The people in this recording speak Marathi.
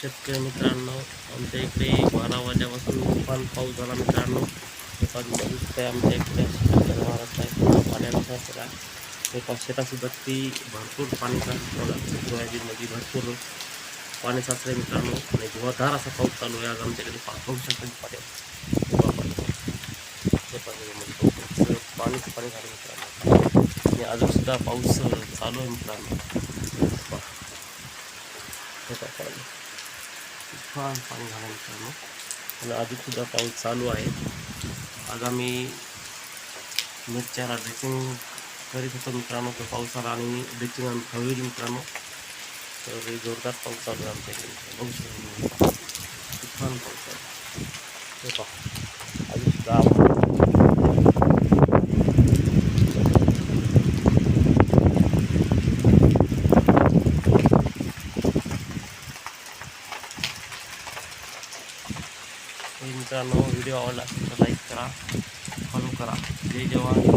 शेतकरी मित्रांनो, आमच्या इकडे 12 वाजल्यापासून तुफान पाऊस झाला मित्रांनो. बघू शकता आमच्या इकडे महाराष्ट्र आहे पाण्याचा सगळा एका शेतासुद्धा ती भरपूर पाणी साचलं. सोयाबीनमध्ये भरपूर पाणी साचलं मित्रांनो आणि जोरदार असा पाऊस चालू आहे. आज आमच्याकडे पाहू शकता पाणीच पाणी झालं मित्रांनो आणि अजूनसुद्धा पाऊस चालू आहे मित्रांनो. तुफान पाणी झालं मित्रांनो आणि अजूनसुद्धा पाऊस चालू आहे. आज आम्ही मिरच्याला ड्रेसिंग करीत होतो मित्रांनो. तो पाऊस आला आणि ड्रेसिंग आम्ही हळवली मित्रांनो. तर जोरदार पाऊस चालू आहे आमच्याकडे. बघू शकतो तुफान पाऊस आहे. हे पहा अजूनसुद्धा मित्रांनो व्हिडिओ आवडला असेल तर लाईक करा, फॉलो करा. जय जवान.